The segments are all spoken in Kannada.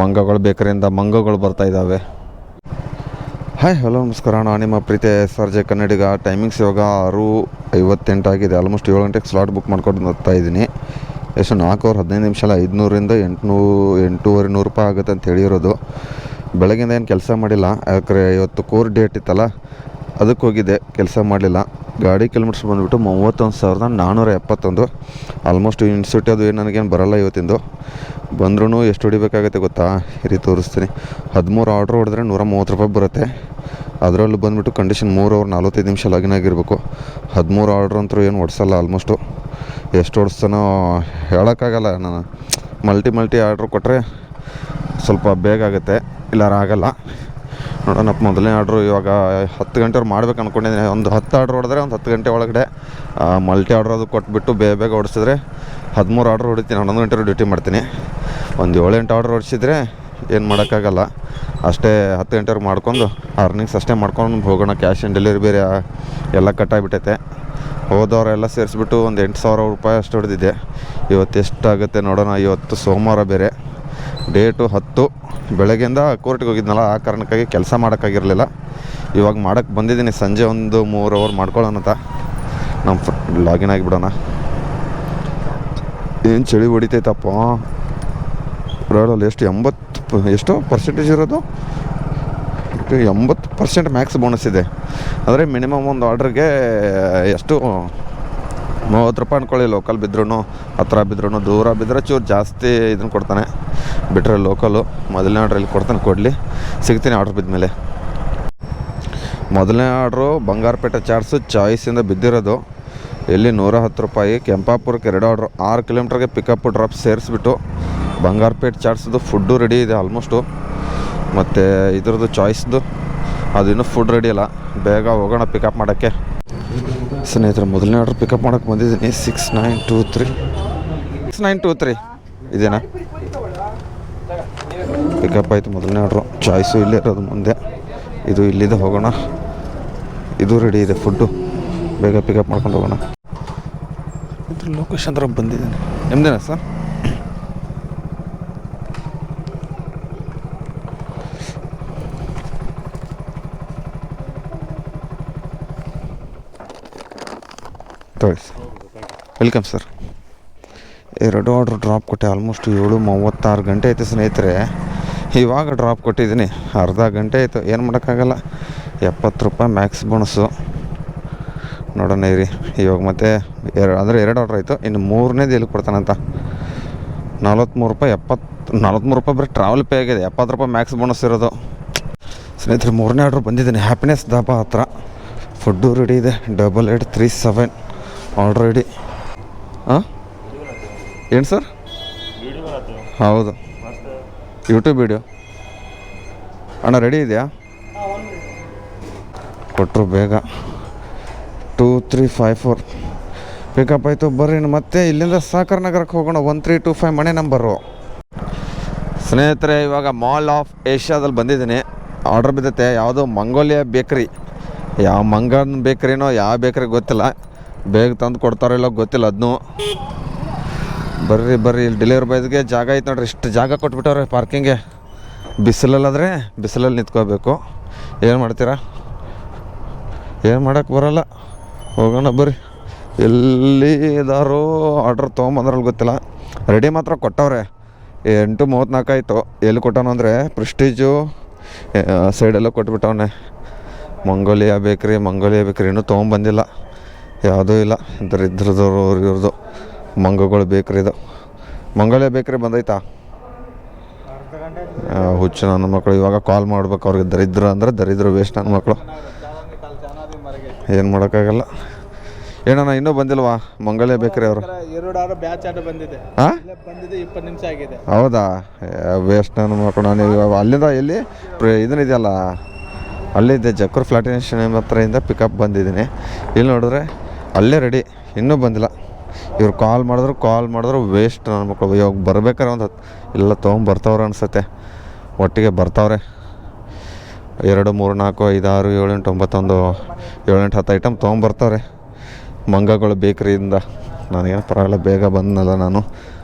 ಮಂಗಗಳು ಬೇಕರಿಯಿಂದ ಮಂಗಗಳು ಬರ್ತಾ ಇದ್ದಾವೆ. ಹಾಯ್ ಹಲೋ ನಮಸ್ಕಾರ, ನಾನು ನಿಮ್ಮ ಪ್ರೀತಿ SRJ ಕನ್ನಡಿಗ. ಟೈಮಿಂಗ್ಸ್ ಇವಾಗ 6:58 ಆಗಿದೆ. ಆಲ್ಮೋಸ್ಟ್ 7 ಗಂಟೆಗೆ ಸ್ಲಾಟ್ ಬುಕ್ ಮಾಡ್ಕೊಂಡು ಬರ್ತಾ ಇದ್ದೀನಿ. ಎಷ್ಟು 4 ಅವರ್ 15 ನಿಮಿಷ ಅಲ್ಲ, 500ರಿಂದ 800 ರೂಪಾಯಿ ಆಗುತ್ತೆ ಅಂತ ಹೇಳಿರೋದು. ಬೆಳಗ್ಗಿಂದ ಏನು ಕೆಲಸ ಮಾಡಿಲ್ಲ, ಯಾಕಂದರೆ ಇವತ್ತು ಕೋರ್ ಡೇಟ್ ಇತ್ತಲ್ಲ, ಅದಕ್ಕೆ ಹೋಗಿದ್ದೆ, ಕೆಲಸ ಮಾಡಲಿಲ್ಲ. ಗಾಡಿ ಕಿಲೋಮೀಟರ್ಸ್ ಬಂದುಬಿಟ್ಟು 31,471. ಆಲ್ಮೋಸ್ಟ್ ಇನ್ಸ್ಟಿಟ್ಯೂಟ್ ಅದು ಏನು ನನಗೇನು ಬರೋಲ್ಲ ಇವತ್ತಿಂದು. ಬಂದ್ರೂ ಎಷ್ಟು ಹೊಡಿಬೇಕಾಗತ್ತೆ ಗೊತ್ತಾ? ಈ ರೀತಿ ತೋರಿಸ್ತೀನಿ. 13 ಆರ್ಡ್ರ್ ಹೊಡೆದ್ರೆ 130 ರೂಪಾಯಿ ಬರುತ್ತೆ. ಅದರಲ್ಲೂ ಬಂದುಬಿಟ್ಟು ಕಂಡೀಷನ್ 3 ಅವರ್ 45 ನಿಮಿಷ ಲಾಗಿನ್ ಆಗಿರಬೇಕು. 13 ಆರ್ಡ್ರ್ ಅಂತೂ ಏನು ಓಡಿಸಲ್ಲ. ಆಲ್ಮೋಸ್ಟು ಎಷ್ಟು ಓಡಿಸ್ತಾನೋ ಹೇಳೋಕ್ಕಾಗಲ್ಲ. ನಾನು ಮಲ್ಟಿ ಆರ್ಡ್ರ್ ಕೊಟ್ಟರೆ ಸ್ವಲ್ಪ ಬೇಗ ಆಗುತ್ತೆ, ಇಲ್ಲಾರ ಆಗಲ್ಲ. ನೋಡೋಣಪ್ಪ. ಮೊದಲನೇ ಆರ್ಡ್ರು ಇವಾಗ 10 ಗಂಟೆವ್ರು ಮಾಡ್ಬೇಕು ಅಂದ್ಕೊಂಡಿದ್ದೀನಿ. ಒಂದು 10 ಆರ್ಡ್ರ್ ಹೊಡೆದ್ರೆ ಒಂದು 10 ಗಂಟೆ ಒಳಗಡೆ ಮಲ್ಟಿ ಆರ್ಡ್ರ್ ಅದು ಕೊಟ್ಬಿಟ್ಟು ಬೇಗ ಓಡಿಸಿದ್ರೆ 13 ಆರ್ಡ್ರ್ ಹೊಡಿತೀನಿ. 11 ಗಂಟೆ ಡ್ಯೂಟಿ ಮಾಡ್ತೀನಿ. ಒಂದು 7-8 ಆರ್ಡ್ರ್ ಹೊಡಿಸಿದ್ರೆ ಏನು ಮಾಡೋಕ್ಕಾಗಲ್ಲ. ಅಷ್ಟೇ 10 ಗಂಟೆವ್ರು ಮಾಡ್ಕೊಂಡು ಅರ್ನಿಂಗ್ಸ್ ಅಷ್ಟೇ ಮಾಡ್ಕೊಂಡು ಹೋಗೋಣ. ಕ್ಯಾಶ್ ಆನ್ ಡೆಲಿವರಿ ಬೇರೆ ಎಲ್ಲ ಕಟ್ಟಾಗಿಬಿಟ್ಟೈತೆ. ಹೋದವರೆಲ್ಲ ಸೇರಿಸ್ಬಿಟ್ಟು ಒಂದು 8,000 ರೂಪಾಯಿ ಅಷ್ಟು ಹೊಡೆದಿದ್ದೆ. ಇವತ್ತು ಎಷ್ಟಾಗುತ್ತೆ ನೋಡೋಣ. ಇವತ್ತು ಸೋಮವಾರ ಬೇರೆ, ಡೇಟು 10. ಬೆಳಗ್ಗೆಯಿಂದ ಕೋರ್ಟಿಗೆ ಹೋಗಿದ್ನಲ್ಲ, ಆ ಕಾರಣಕ್ಕಾಗಿ ಕೆಲಸ ಮಾಡೋಕ್ಕಾಗಿರಲಿಲ್ಲ. ಇವಾಗ ಮಾಡೋಕ್ಕೆ ಬಂದಿದ್ದೀನಿ. ಸಂಜೆ ಒಂದು 3 ಅವರ್ ಮಾಡ್ಕೊಳ್ಳೋಣ ಅಂತ ನಮ್ಮ ಲಾಗಿನ್ ಆಗಿಬಿಡೋಣ. ಏನು ಚಳಿ ಹೊಡಿತೈತಪ್ಪ ರೋಡಲ್ಲಿ. ಎಷ್ಟು ಪರ್ಸೆಂಟೇಜ್ ಇರೋದು? 80% ಮ್ಯಾಕ್ಸ್ ಬೋನಸ್ ಇದೆ. ಆದರೆ ಮಿನಿಮಮ್ ಒಂದು ಆರ್ಡ್ರಿಗೆ ಎಷ್ಟು 30 ರೂಪಾಯಿ ಅಂದ್ಕೊಳ್ಳಿ. ಲೋಕಲ್ ಬಿದ್ರೂ, ಹತ್ರ ಬಿದ್ರೂ, ದೂರ ಬಿದ್ದರೆ ಚೂರು ಜಾಸ್ತಿ ಇದನ್ನು ಕೊಡ್ತಾನೆ. ಬಿಟ್ಟರೆ ಲೋಕಲು ಮೊದಲನೇ ಆರ್ಡ್ರಲ್ಲಿ ಕೊಡ್ತಾನೆ. ಕೊಡಲಿ, ಸಿಗ್ತೀನಿ ಆರ್ಡ್ರ್ ಬಿದ್ದ. ಮೊದಲನೇ ಆರ್ಡ್ರು ಬಂಗಾರಪೇಟೆ ಚಾಟ್ಸು ಚಾಯ್ಸಿಂದ ಬಿದ್ದಿರೋದು. ಇಲ್ಲಿ 110 ರೂಪಾಯಿ. ಕೆಂಪಾಪುರಕ್ಕೆ 2 ಆರ್ಡ್ರು, 6 ಕಿಲೋಮೀಟ್ರಿಗೆ ಪಿಕಪ್ ಡ್ರಾಪ್ ಸೇರಿಸ್ಬಿಟ್ಟು ಬಂಗಾರಪೇಟೆ ಚಾಟ್ಸ್ದು ಫುಡ್ಡು ರೆಡಿ ಇದೆ ಆಲ್ಮೋಸ್ಟು. ಮತ್ತು ಇದ್ರದ್ದು ಚಾಯ್ಸ್ದು ಅದು ಇನ್ನೂ ಫುಡ್ ರೆಡಿ ಅಲ್ಲ. ಬೇಗ ಹೋಗೋಣ ಪಿಕಪ್ ಮಾಡೋಕ್ಕೆ. ಸ್ನೇಹಿತರೆ, ಮೊದಲನೇ ಆರ್ಡ್ರ್ ಪಿಕಪ್ ಮಾಡೋಕ್ಕೆ ಬಂದಿದ್ದೀನಿ. 6923 ಇದೇನಾ? ಪಿಕಪ್ ಆಯಿತು ಮೊದಲನೇ ಆರ್ಡ್ರು. ಚಾಯ್ಸು ಇಲ್ಲೇ ಇರೋದು ಮುಂದೆ. ಇದು ಇಲ್ಲಿದೆ, ಹೋಗೋಣ. ಇದು ರೆಡಿ ಇದೆ ಫುಡ್ಡು. ಬೇಗ ಪಿಕಪ್ ಮಾಡ್ಕೊಂಡು ಹೋಗೋಣ. ಇದ್ರ ಲೊಕೇಶನ್ ಹತ್ರ ಬಂದಿದ್ದೀನಿ. ನಿಮ್ದೇನಾ ಸರ್? ತೊಳಿ sir. Welcome sir. 2 order drop ಕೊಟ್ಟೆ. ಆಲ್ಮೋಸ್ಟ್ 7:36 ಗಂಟೆ ಆಯಿತು ಸ್ನೇಹಿತರೆ. ಇವಾಗ ಡ್ರಾಪ್ ಕೊಟ್ಟಿದ್ದೀನಿ. ಅರ್ಧ ಗಂಟೆ ಆಯಿತು. ಏನು ಮಾಡೋಕ್ಕಾಗಲ್ಲ. 70 ರೂಪಾಯಿ ಮ್ಯಾಕ್ಸ್ ಬೋನಸ್ಸು. ನೋಡೋಣ ಇರಿ. ಇವಾಗ ಮತ್ತೆ 2 ಆರ್ಡ್ರ್ ಆಯಿತು. ಇನ್ನು 3ನೇದು ಎಲ್ಲಿ ಕೊಡ್ತಾನಂತ. 43 ರೂಪಾಯಿ ಬರೀ ಟ್ರಾವೆಲ್ ಪೇ ಆಗಿದೆ. 70 ರೂಪಾಯಿ ಮ್ಯಾಕ್ಸ್ ಬೋನಸ್ ಇರೋದು. ಸ್ನೇಹಿತರೆ, 3ನೇ ಆರ್ಡ್ರ್ ಬಂದಿದ್ದೀನಿ. ಹ್ಯಾಪಿನೆಸ್ ಧಾಬಾ ಹತ್ರ. ಫುಡ್ಡು ರೆಡಿ ಇದೆ. 8837 ಆರ್ಡ್ರ್ ರೆಡಿ. ಹಾಂ, ಏನು ಸರ್? ಹೌದು, ಯೂಟ್ಯೂಬ್ ವೀಡಿಯೋ ಅಣ್ಣ ರೆಡಿ ಇದೆಯಾ? ಕೊಟ್ಟರು ಬೇಗ. 2354 ಪಿಕಪ್ ಆಯಿತು. ಬರ್ರಿ ಮತ್ತೆ ಇಲ್ಲಿಂದ ಸಾಕರ್ ನಗರಕ್ಕೆ ಹೋಗೋಣ. 1325 ಮನೆ ನಂಬರು. ಸ್ನೇಹಿತರೆ, ಇವಾಗ ಮಾಲ್ ಆಫ್ ಏಷ್ಯಾದಲ್ಲಿ ಬಂದಿದ್ದೀನಿ. ಆರ್ಡ್ರ್ ಬಿದ್ದೈತೆ. ಯಾವುದೋ ಮಂಗೋಲಿಯಾ ಬೇಕ್ರಿ. ಯಾವ ಮಂಗನ ಬೇಕ್ರಿನೋ ಯಾವ ಬೇಕ್ರಿ ಗೊತ್ತಿಲ್ಲ. ಬೇಗ ತಂದು ಕೊಡ್ತಾರೋ ಇಲ್ಲ ಗೊತ್ತಿಲ್ಲ. ಅದನ್ನೂ ಬರ್ರಿ ಇಲ್ಲಿ ಡೆಲಿವರಿ ಬಾಯ್ಗೆ ಜಾಗ ಐತೆ ನೋಡ್ರಿ. ಇಷ್ಟು ಜಾಗ ಕೊಟ್ಬಿಟ್ಟವ್ರೆ ಪಾರ್ಕಿಂಗ್ಗೆ. ಬಿಸಿಲಲ್ಲಾದರೆ ಬಿಸಿಲಲ್ಲಿ ನಿಂತ್ಕೋಬೇಕು. ಏನು ಮಾಡ್ತೀರಾ? ಏನು ಮಾಡೋಕ್ಕೆ ಬರೋಲ್ಲ. ಹೋಗೋಣ ಬರ್ರಿ. ಎಲ್ಲಿ ಇದಾರೋ ಆರ್ಡ್ರ್ ತೊಗೊಂಬಂದ್ರಲ್ಲಿ ಗೊತ್ತಿಲ್ಲ. ರೆಡಿ ಮಾತ್ರ ಕೊಟ್ಟವ್ರೆ. 8:34 ಆಯಿತು. ಎಲ್ಲಿ ಕೊಟ್ಟವನು ಅಂದರೆ ಪ್ರೆಸ್ಟೀಜು ಸೈಡೆಲ್ಲ ಕೊಟ್ಬಿಟ್ಟವನೆ. ಮಂಗೋಲಿಯಾ ಬೇಕ್ರಿ ಇನ್ನೂ ತೊಗೊಂಬಂದಿಲ್ಲ. ಯಾವುದೂ ಇಲ್ಲ. ದರಿದ್ರದವರು ಇವ್ರದ್ದು ಮಂಗಗಳು ಬೇಕ್ರಿದು. ಮಂಗೋಲಿಯಾ ಬೇಕ್ರಿ ಬಂದೈತಾ? ಹುಚ್ಚು ನನ್ನ ಮಕ್ಕಳು. ಇವಾಗ ಕಾಲ್ ಮಾಡ್ಬೇಕು ಅವ್ರಿಗೆ. ದರಿದ್ರ ವೇಸ್ಟ್ ನನ್ನ ಮಕ್ಕಳು. ಏನು ಮಾಡೋಕ್ಕಾಗಲ್ಲ. ಏನಣ್ಣ ಇನ್ನೂ ಬಂದಿಲ್ವಾ ಮಂಗೋಲಿಯಾ ಬೇಕ್ರಿ ಅವರು? ಹಾಂ, ಹೌದಾ? ವೇಸ್ಟ್ ನನ್ನ ಮಕ್ಕಳು. ನಾನು ಇವಾಗ ಅಲ್ಲಿಂದ ಎಲ್ಲಿ ಇದನ್ನಿದೆಯಲ್ಲ, ಅಲ್ಲಿದ್ದೆ ಜಕ್ಕೂರು ಫ್ಲಾಟಿನೇಷನ್ ಹತ್ರದಿಂದ ಪಿಕಪ್ ಬಂದಿದ್ದೀನಿ. ಇಲ್ಲಿ ನೋಡಿದ್ರೆ ಅಲ್ಲೇ ರೆಡಿ, ಇನ್ನೂ ಬಂದಿಲ್ಲ. ಇವ್ರು ಕಾಲ್ ಮಾಡಿದ್ರು ವೇಸ್ಟ್ ನನ್ನ ಮಕ್ಕಳು. ಇವಾಗ ಬರ್ಬೇಕಾರೆ ಒಂದು ಎಲ್ಲ ತೊಗೊಂಬರ್ತಾವ್ರೆ ಅನ್ಸುತ್ತೆ. ಒಟ್ಟಿಗೆ ಬರ್ತಾವ್ರೆ. 2, 3, 4, 5, 6, 7, 8, 9, 7, 8, 10 ಐಟಮ್ ತೊಗೊಂಬರ್ತಾವ್ರೆ ಮಂಗಗಳು ಬೇಕ್ರಿಯಿಂದ. ನನಗೇನು ಪರವಾಗಿಲ್ಲ, ಬೇಗ ಬಂದನಲ್ಲ ನಾನು.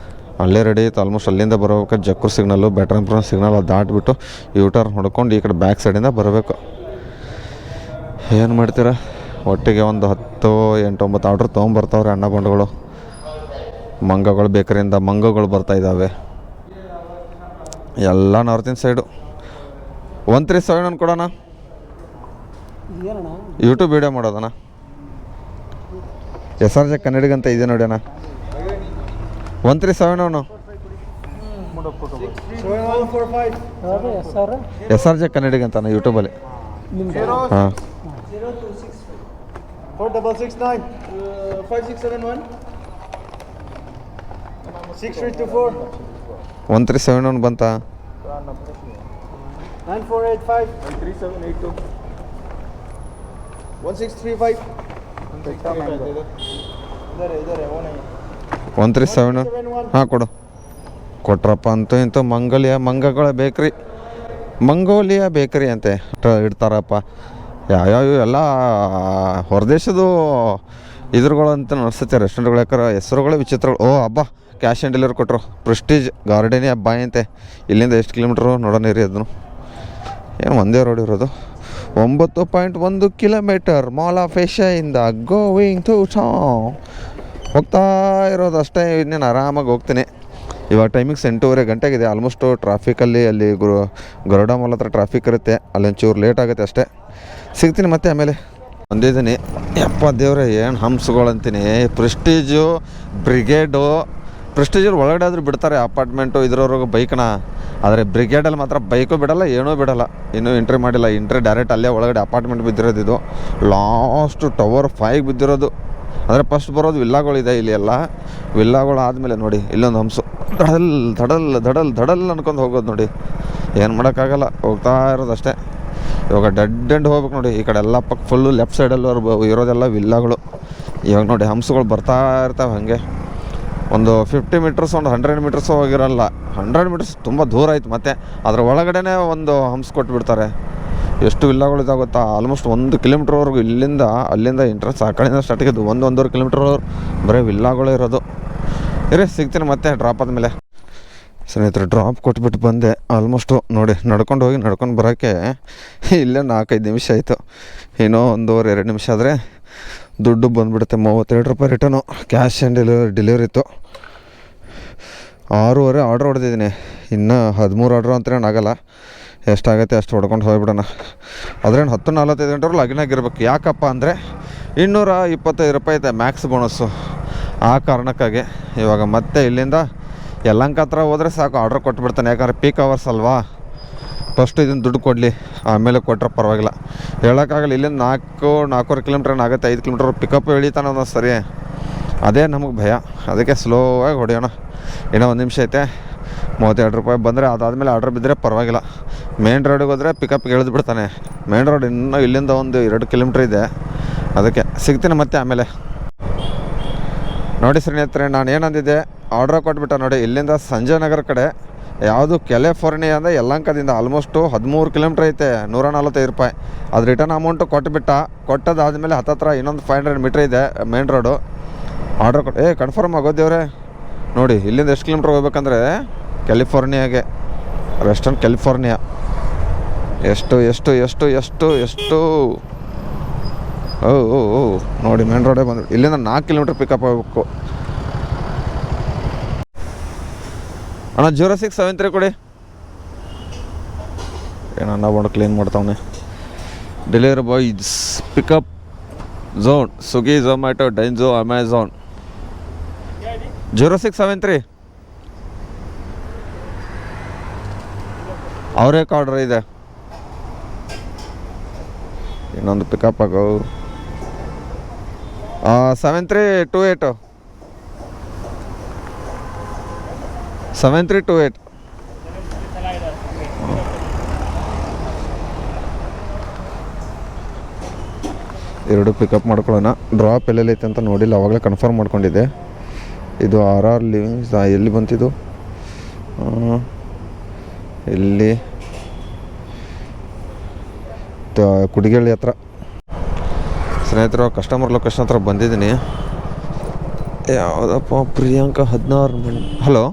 ಅಲ್ಲೇ ರೆಡಿ ಇತ್ತು. ಆಲ್ಮೋಸ್ಟ್ ಅಲ್ಲಿಂದ ಬರಬೇಕಾದ್ರೆ ಜಕ್ಕೂರು ಸಿಗ್ನಲ್ಲು ಬ್ಯಾಟ್ರಾಂಪುರ ಸಿಗ್ನಲ್ ಅದು ದಾಟ್ಬಿಟ್ಟು ಯೂಟರ್ನ್ ಹೊಡ್ಕೊಂಡು ಈ ಕಡೆ ಬ್ಯಾಕ್ ಸೈಡಿಂದ ಬರಬೇಕು. ಏನು ಮಾಡ್ತೀರಾ, ಒಟ್ಟಿಗೆ ಒಂದು 10, 8, 9 ಆರ್ಡ್ರ್ ತೊಗೊಂಬರ್ತಾವ್ರೆ ಅಣ್ಣ ಬಂಡುಗಳು. ಮಂಗಗಳು ಬೇಕರಿಯಿಂದ ಮಂಗಗಳು ಬರ್ತಾಯಿದ್ದಾವೆ ಎಲ್ಲ ನಾರ್ತಿನ ಸೈಡು. 137 ಕೊಡೋಣ, ಯೂಟ್ಯೂಬ್ ವೀಡಿಯೋ ಮಾಡೋದಣ್ಣ. SRJ ಕನ್ನಡಿಗಂತ ಇದೆ ನೋಡಿ ಅಣ್ಣ. 137 ಅವನು SRJ ಕನ್ನಡಿಗಂತ ಅಣ್ಣ ಯೂಟ್ಯೂಬಲ್ಲಿ. ಹಾಂ 4669 5671 6324 137 ಬಂತ. 9485 3782 1635 ಇದಾರೆ 137 ಹಾಂ ಕೊಡು. ಕೊಟ್ರಪ್ಪ ಅಂತೂ ಇಂತೂ ಮಂಗಗಳ ಬೇಕ್ರಿ, ಮಂಗೋಲಿಯಾ ಬೇಕರಿ ಅಂತೆ ಇಡ್ತಾರಪ್ಪ. ಯಾವ್ಯಾವ ಎಲ್ಲ ಹೊರದೇಶದ್ದು ಇದ್ರುಗಳಂತ ನಡೆಸುತ್ತೆ ರೆಸ್ಟೋರೆಂಟ್ಗಳು. ಯಾಕಂದ್ರೆ ಹೆಸರುಗಳೇ ವಿಚಿತ್ರಗಳು. ಓ ಹಬ್ಬ ಕ್ಯಾಶ್ ಆನ್ ಡೆಲಿವರಿ ಕೊಟ್ಟರು. ಪ್ರೆಸ್ಟೀಜ್ ಗಾರ್ಡನಿ ಹಬ್ಬ ಅಂತೆ. ಇಲ್ಲಿಂದ ಎಷ್ಟು ಕಿಲೋಮೀಟ್ರು ನೋಡೋಣ ಇರಿ. ಅದನ್ನು ಏನು ಒಂದೇ ರೋಡ್ ಇರೋದು. 9.1 ಕಿಲೋಮೀಟರ್ ಮಾಲ್ ಆಫ್ ಏಷ್ಯಾಯಿಂದ ಗೋವಿಂಗ್ ಟು ಟಾಮ್ ಹೋಗ್ತಾ ಇರೋದು ಅಷ್ಟೇ. ಇನ್ನೇನು ಆರಾಮಾಗಿ ಹೋಗ್ತೀನಿ. ಇವಾಗ ಟೈಮಿಂಗ್ಸ್ 8:30 ಗಂಟೆಗಿದೆ. ಆಲ್ಮೋಸ್ಟು ಟ್ರಾಫಿಕಲ್ಲಿ ಅಲ್ಲಿ ಗರುಡ ಮಾಲ್ ಹತ್ರ ಟ್ರಾಫಿಕ್ ಇರುತ್ತೆ. ಅಲ್ಲೊಂಚೂರು ಲೇಟ್ ಆಗುತ್ತೆ ಅಷ್ಟೇ. ಸಿಗ್ತೀನಿ ಮತ್ತೆ ಆಮೇಲೆ. ಬಂದಿದ್ದೀನಿ. ಯಪ್ಪ ದೇವ್ರೆ ಏನು ಹಂಪ್ಸ್ಗಳಂತೀನಿ. ಪ್ರೆಸ್ಟೀಜು ಬ್ರಿಗೇಡು. ಪ್ರೆಸ್ಟೀಜಲ್ಲಿ ಒಳಗಡೆ ಆದರೂ ಬಿಡ್ತಾರೆ ಅಪಾರ್ಟ್ಮೆಂಟು ಇದ್ರವ್ರಿಗೆ ಬೈಕ್ನ. ಆದರೆ ಬ್ರಿಗೇಡಲ್ಲಿ ಮಾತ್ರ ಬೈಕು ಬಿಡೋಲ್ಲ, ಏನೂ ಬಿಡೋಲ್ಲ. ಇನ್ನೂ ಎಂಟ್ರಿ ಮಾಡಿಲ್ಲ. ಎಂಟ್ರಿ ಡೈರೆಕ್ಟ್ ಅಲ್ಲೇ ಒಳಗಡೆ ಅಪಾರ್ಟ್ಮೆಂಟ್ ಬಿದ್ದಿರೋದು. ಇದು ಲಾಸ್ಟ್ ಟವರ್ 5 ಬಿದ್ದಿರೋದು. ಅಂದರೆ ಫಸ್ಟ್ ಬರೋದು ವಿಲ್ಲಾಗಳಿದೆ ಇಲ್ಲಿ ಎಲ್ಲ. ವಿಲ್ಲಾಗಳು ಆದಮೇಲೆ ನೋಡಿ ಇಲ್ಲೊಂದು ಹಂಸು ಧಡಲ್ ಧಡಲ್ ಧಡಲ್ ಧಡಲ್ ಅನ್ಕೊಂಡು ಹೋಗೋದು ನೋಡಿ. ಏನು ಮಾಡೋಕ್ಕಾಗಲ್ಲ, ಹೋಗ್ತಾ ಇರೋದು ಅಷ್ಟೇ. ಇವಾಗ ಡೆಡ್ ಎಂಡ್ ಹೋಗ್ಬೇಕು ನೋಡಿ. ಈ ಕಡೆ ಎಲ್ಲ ಪಕ್ಕ ಫುಲ್ಲು ಲೆಫ್ಟ್ ಸೈಡಲ್ಲಿ ಇರೋದೆಲ್ಲ ವಿಲ್ಲಾಗಳು. ಇವಾಗ ನೋಡಿ ಹಂಸಗಳು ಬರ್ತಾ ಇರ್ತಾವೆ ಹಾಗೆ. ಒಂದು 50 ಮೀಟರ್ಸ್ ಒಂದು 100 ಮೀಟರ್ಸ್ ಹೋಗಿರಲ್ಲ. 100 ಮೀಟರ್ಸ್ ತುಂಬ ದೂರ ಆಯ್ತು. ಮತ್ತು ಅದರ ಒಳಗಡೆ ಒಂದು ಹಂಸ ಕೊಟ್ಬಿಡ್ತಾರೆ. ಎಷ್ಟು ವಿಲ್ಲಾಗಳು ಇದಾಗುತ್ತಾ. ಆಲ್ಮೋಸ್ಟ್ 1 ಕಿಲೋಮೀಟ್ರ್ವರೆಗೂ ಇಲ್ಲಿಂದ ಅಲ್ಲಿಂದ ಇಂಟ್ರೆಸ್ಟ್ ಆ ಕಡೆಯಿಂದ ಸ್ಟಾರ್ಟ್ ಆಗಿದ್ದು 1-1.5 ಕಿಲೋಮೀಟ್ರ್ವರೆಗೂ ಬರೀ ವಿಲ್ಲಾಗಳೇ ಇರೋದು. ಇರೇ ಸಿಗ್ತೀನಿ ಮತ್ತೆ ಡ್ರಾಪ್ ಆದಮೇಲೆ. ಸ್ನೇಹಿತರೆ ಡ್ರಾಪ್ ಕೊಟ್ಬಿಟ್ಟು ಬಂದೆ. ಆಲ್ಮೋಸ್ಟು ನೋಡಿ ನಡ್ಕೊಂಡು ಬರೋಕ್ಕೆ ಇಲ್ಲೇ 4-5 ನಿಮಿಷ ಆಯಿತು. ಇನ್ನೂ 1.5-2 ನಿಮಿಷ ಆದರೆ ದುಡ್ಡು ಬಂದುಬಿಡುತ್ತೆ. 32 ರೂಪಾಯಿ ರಿಟರ್ನು. ಕ್ಯಾಶ್ ಆ್ಯಂಡ್ ಡೆಲಿವರಿ ಇತ್ತು. 6:30 ಆರ್ಡ್ರ್ ಹೊಡೆದಿದ್ದೀನಿ. ಇನ್ನು 13 ಆರ್ಡ್ರು ಅಂತೇನು ಆಗಲ್ಲ. ಎಷ್ಟಾಗತ್ತೆ ಅಷ್ಟು ಹೊಡ್ಕೊಂಡು ಹೋಗ್ಬಿಡೋಣ. ಅದ್ರೇನು 10:45 ಗಂಟೆವರೆಗೂ ಲಾಗಿನ್ ಆಗಿರ್ಬೇಕು. ಯಾಕಪ್ಪ ಅಂದರೆ 225 ರೂಪಾಯಿ ಐತೆ ಮ್ಯಾಕ್ಸ್ ಬೋನಸ್ಸು. ಆ ಕಾರಣಕ್ಕಾಗಿ ಇವಾಗ ಮತ್ತೆ ಇಲ್ಲಿಂದ ಯಲಹಂಕ ಹತ್ರ ಹೋದರೆ ಸಾಕು ಆರ್ಡ್ರ್ ಕೊಟ್ಬಿಡ್ತಾನೆ. ಯಾಕಂದರೆ ಪೀಕ್ ಅವರ್ಸ್ ಅಲ್ವಾ. ಫಸ್ಟು ಇದನ್ನು ದುಡ್ಡು ಕೊಡಲಿ, ಆಮೇಲೆ ಕೊಟ್ಟರೆ ಪರವಾಗಿಲ್ಲ. ಹೇಳೋಕ್ಕಾಗಲ್ಲ. ಇಲ್ಲಿಂದ 4-4.25 ಕಿಲೋಮೀಟ್ರ್ ಆಗುತ್ತೆ. 5 ಕಿಲೋಮೀಟ್ರ್ ಪಿಕಪ್ ಎಳಿತಾನೆ ಅನ್ನೋ ಸರಿ. ಅದೇ ನಮಗೆ ಭಯ. ಅದಕ್ಕೆ ಸ್ಲೋವಾಗಿ ಹೊಡೆಯೋಣ. ಇನ್ನೂ 1 ನಿಮಿಷ ಐತೆ. 32 ರೂಪಾಯಿ ಬಂದರೆ ಅದಾದಮೇಲೆ ಆರ್ಡ್ರ್ ಬಿದ್ದರೆ ಪರವಾಗಿಲ್ಲ. ಮೇನ್ ರೋಡಿಗೆ ಹೋದರೆ ಪಿಕಪ್ಗೆ ಎಳೆದು ಬಿಡ್ತಾನೆ. ಮೇನ್ ರೋಡ್ ಇನ್ನೂ ಇಲ್ಲಿಂದ ಒಂದು 2 ಕಿಲೋಮೀಟ್ರ್ ಇದೆ. ಅದಕ್ಕೆ ಸಿಗ್ತೀನಿ ಮತ್ತೆ ಆಮೇಲೆ. ನೋಡಿ ಸ್ನೇಹಿತರೆ ನಾನು ಏನಂದಿದ್ದೆ, ಆರ್ಡ್ರ್ ಕೊಟ್ಬಿಟ್ಟ ನೋಡಿ. ಇಲ್ಲಿಂದ ಸಂಜಯ್ ನಗರ ಕಡೆ ಯಾವುದು ಕ್ಯಾಲಿಫೋರ್ನಿಯಾ ಅಂದರೆ ಯಲಹಂಕದಿಂದ ಆಲ್ಮೋಸ್ಟು 13 ಕಿಲೋಮೀಟ್ರ್ ಐತೆ. 145 ರೂಪಾಯಿ ಅದು ರಿಟರ್ನ್ ಅಮೌಂಟು ಕೊಟ್ಟದಾದಮೇಲೆ ಹತ್ತತ್ರ ಇನ್ನೊಂದು 500 ಮೀಟ್ರ್ ಇದೆ ಮೇನ್ ರೋಡು. ಆರ್ಡ್ರ್ ಕನ್ಫರ್ಮ್ ಆಗೋದೇವ್ರೆ. ನೋಡಿ ಇಲ್ಲಿಂದ ಎಷ್ಟು ಕಿಲೋಮೀಟ್ರ್ ಹೋಗ್ಬೇಕಂದ್ರೆ ಕ್ಯಾಲಿಫೋರ್ನಿಯಾಗೆ, ವೆಸ್ಟರ್ನ್ ಕ್ಯಾಲಿಫೋರ್ನಿಯಾ. ಎಷ್ಟು ಓ ನೋಡಿ ಮೇನ್ ರೋಡೇ ಬಂದು ಇಲ್ಲಿಂದ 4 ಕಿಲೋಮೀಟ್ರ್ ಪಿಕಪ್ ಆಗಬೇಕು. ಅಣ್ಣ 0673 ಕೊಡಿ. ಏನಣ್ಣ ಬಂದು ಕ್ಲೀನ್ ಮಾಡ್ತಾವನೆ. Delivery boys pickup zone Swiggy, Zomato, Dunzo, Amazon. 0673 ಅವರೇ ಆರ್ಡ್ರ್ ಇದೆ. ಇನ್ನೊಂದು ಪಿಕಪ್ ಆಗೋ. 7328 7328 2 ಪಿಕಪ್ ಮಾಡ್ಕೊಳ್ಳೋಣ. ಡ್ರಾಪ್ ಎಲ್ಲೈತೆ ಅಂತ ನೋಡಿಲ್ಲ, ಅವಾಗಲೇ ಕನ್ಫರ್ಮ್ ಮಾಡ್ಕೊಂಡಿದ್ದೆ. ಇದು RR ಲಿವಿಂಗ್ಸ್ ಎಲ್ಲಿ ಬಂತಿದ್ದು? ಇಲ್ಲಿ ಕುಡಿಗೇಳಿ ಹತ್ರ. ಸ್ನೇಹಿತರು ಕಸ್ಟಮರ್ ಲೊಕೇಶನ್ ಹತ್ರ ಬಂದಿದ್ದೀನಿ. ಯಾವುದಪ್ಪ ಪ್ರಿಯಾಂಕಾ 16 ಮಣಿ. Hello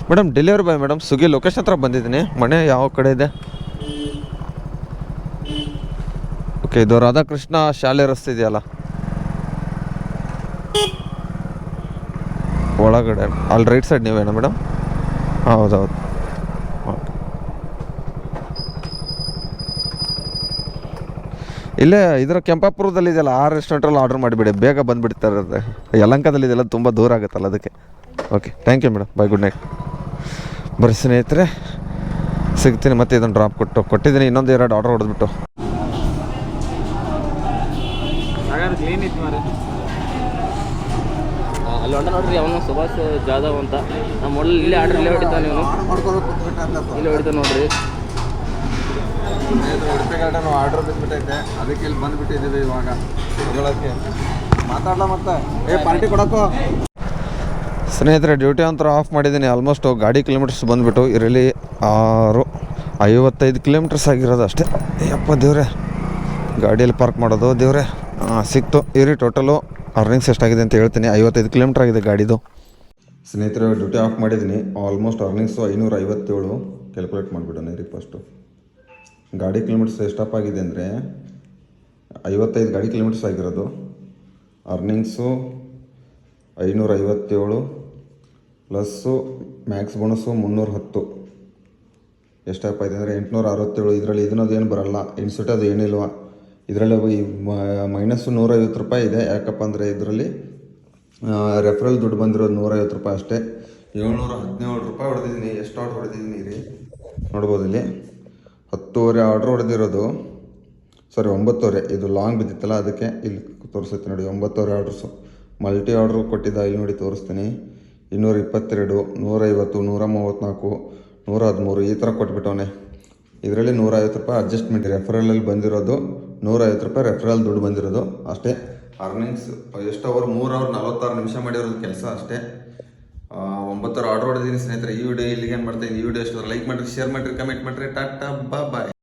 madam delivery boy madam Swiggy location ಹತ್ರ ಬಂದಿದ್ದೀನಿ. ಮನೆ ಯಾವ ಕಡೆ ಇದೆ? ಓಕೆ, ಇದು ರಾಧಾಕೃಷ್ಣ ಶಾಲೆ ರಸ್ತೆ ಇದೆಯಲ್ಲ ಒಳಗಡೆ, ಅಲ್ಲಿ ರೈಟ್ ಸೈಡ್ ನೀವೇನಾ ಮೇಡಮ್? ಹೌದೌದು. ಇಲ್ಲೇ ಇದರ ಕೆಂಪಾಪುರದಲ್ಲಿ ಇದೆಯಲ್ಲ, ಆ ರೆಸ್ಟೋರೆಂಟಲ್ಲಿ ಆರ್ಡರ್ ಮಾಡಿಬಿಡಿ, ಬೇಗ ಬಂದುಬಿಡ್ತಾರೆ. ಯಲಹಂಕದಲ್ಲಿ ಇದೆಲ್ಲ ತುಂಬ ದೂರ ಆಗುತ್ತಲ್ಲ ಅದಕ್ಕೆ. Okay, thank you madam, bye, good night. ಬರ್ರಿ ಸ್ನೇಹಿತರೆ, ಸಿಗ್ತೀನಿ ಮತ್ತೆ. ಇದನ್ನು ಡ್ರಾಪ್ ಕೊಟ್ಟಿದ್ದೀನಿ, ಇನ್ನೊಂದು 2 ಆರ್ಡರ್ ಹೊಡೆದ್ಬಿಟ್ಟು. ಅಲ್ಲಿ ಹೊಂಡ ನೋಡ್ರಿ, ಅವನು ಸುಭಾಷ್ ಜಾಧವ್ ಅಂತ. ನಮ್ಮ ಮೊದಲು ಇಲ್ಲೇ ಆರ್ಡರ್ ಇಲ್ಲೇ ಹೊಡಿತಾನೆ ಇವನು, ಇಲ್ಲೇ ಹೊಡಿತಾನೆ ನೋಡ್ರಿ. ಉಡುಪಿ ಗಾರ್ಡನ್ ಆರ್ಡರ್ ಬಿದ್ದುಬಿಟ್ಟೈತೆ, ಅದಕ್ಕೆ ಇಲ್ಲಿ ಬಂದುಬಿಟ್ಟಿದ್ದೀವಿ ಇವಾಗ ಹೇಳೋಕ್ಕೆ. ಮಾತಾಡಲ ಮತ್ತೆ ಪಾರ್ಟಿ ಕೊಡೋಕ್ಕೋ. ಸ್ನೇಹಿತರೆ, ಡ್ಯೂಟಿ ಅಂತೂ ಆಫ್ ಮಾಡಿದ್ದೀನಿ. ಆಲ್ಮೋಸ್ಟ್ ಗಾಡಿ ಕಿಲೋಮೀಟರ್ಸ್ ಬಂದುಬಿಟ್ಟು ಇದರಲ್ಲಿ 55 ಕಿಲೋಮೀಟರ್ಸ್ ಆಗಿರೋದು ಅಷ್ಟೇ. ಯಪ್ಪ ದೇವ್ರೆ, ಗಾಡಿಯಲ್ಲಿ ಪಾರ್ಕ್ ಮಾಡೋದು ದೇವ್ರೆ. ಸಿಕ್ತು ಇರಿ. ಟೋಟಲು ಅರ್ನಿಂಗ್ಸ್ ಎಷ್ಟಾಗಿದೆ ಅಂತ ಹೇಳ್ತೀನಿ. 55 ಕಿಲೋಮೀಟ್ರ್ ಆಗಿದೆ ಗಾಡಿದು. ಸ್ನೇಹಿತರೆ, ಡ್ಯೂಟಿ ಆಫ್ ಮಾಡಿದ್ದೀನಿ. Almost earnings 557. ಕ್ಯಾಲ್ಕುಲೇಟ್ ಮಾಡಿಬಿಡೋಣ ಇರಿ ಫಸ್ಟು. ಗಾಡಿ ಕಿಲೋಮೀಟರ್ಸ್ ಎಷ್ಟಪ್ಪ ಆಗಿದೆ ಅಂದರೆ 55 ಗಾಡಿ ಕಿಲೋಮೀಟರ್ಸ್ ಆಗಿರೋದು. Earnings 557 plus Max bonus 310. ಎಷ್ಟಪ್ಪ ಇದೆ ಅಂದರೆ 867. ಇದರಲ್ಲಿ ಇದನ್ನದು ಏನು ಬರೋಲ್ಲ, ಇನ್ಸೆಟ್ ಅದು ಏನಿಲ್ವ ಇದರಲ್ಲಿ. ಮೈನಸ್ಸು 150 ರೂಪಾಯಿ ಇದೆ. ಯಾಕಪ್ಪ ಅಂದರೆ ಇದರಲ್ಲಿ ರೆಫರಲ್ ದುಡ್ಡು ಬಂದಿರೋದು 150 ರೂಪಾಯಿ ಅಷ್ಟೇ. 717 ರೂಪಾಯಿ ಹೊಡೆದಿದ್ದೀನಿ. ಎಷ್ಟು ಆರ್ಡ್ರ್ ಹೊಡೆದಿದ್ದೀನಿ ರೀ ನೋಡ್ಬೋದು ಇಲ್ಲಿ. 10:30 ಆರ್ಡ್ರ್ ಹೊಡೆದಿರೋದು, ಸಾರಿ 9:30. ಇದು ಲಾಂಗ್ ಬಿದ್ದಿತ್ತಲ್ಲ ಅದಕ್ಕೆ ಇಲ್ಲಿ ತೋರಿಸುತ್ತೆ ನೋಡಿ. 9:30 ಆರ್ಡ್ರಸ್ಸು. ಮಲ್ಟಿ ಆರ್ಡ್ರು ಕೊಟ್ಟಿದ್ದ, ಇಲ್ಲಿ ನೋಡಿ ತೋರಿಸ್ತೀನಿ. 222, 150, 134, 113 ಈ ಥರ ಕೊಟ್ಬಿಟ್ಟವನೆ. ಇದರಲ್ಲಿ 150 ರೂಪಾಯಿ ಅಡ್ಜಸ್ಟ್ಮೆಂಟ್. ರೆಫರಲಲ್ಲಿ ಬಂದಿರೋದು 150 ರೂಪಾಯಿ ರೆಫರಲ್ ದುಡ್ಡು ಬಂದಿರೋದು ಅಷ್ಟೇ. ಅರ್ನಿಂಗ್ಸ್ ಎಷ್ಟು ಅವರ್? 3 ಅವರ್ 46 ನಿಮಿಷ ಮಾಡಿರೋದು ಕೆಲಸ ಅಷ್ಟೇ. 9 ಆರ್ಡರ್ ಹೊಡೆದಿದ್ದೀನಿ ಸ್ನೇಹಿತರೆ. ಈ ವಿಡಿಯೋ ಇಲ್ಲಿಗೆ ಏನು ಮಾಡ್ತೀನಿ. ಈ ವಿಡಿಯೋ ಎಷ್ಟು ಲೈಕ್ ಮಾಡಿರಿ, ಶೇರ್ ಮಾಡಿರಿ, ಕಮೆಂಟ್ ಮಾಡಿರಿ. ಟಾಟಾ ಬಾಯ್.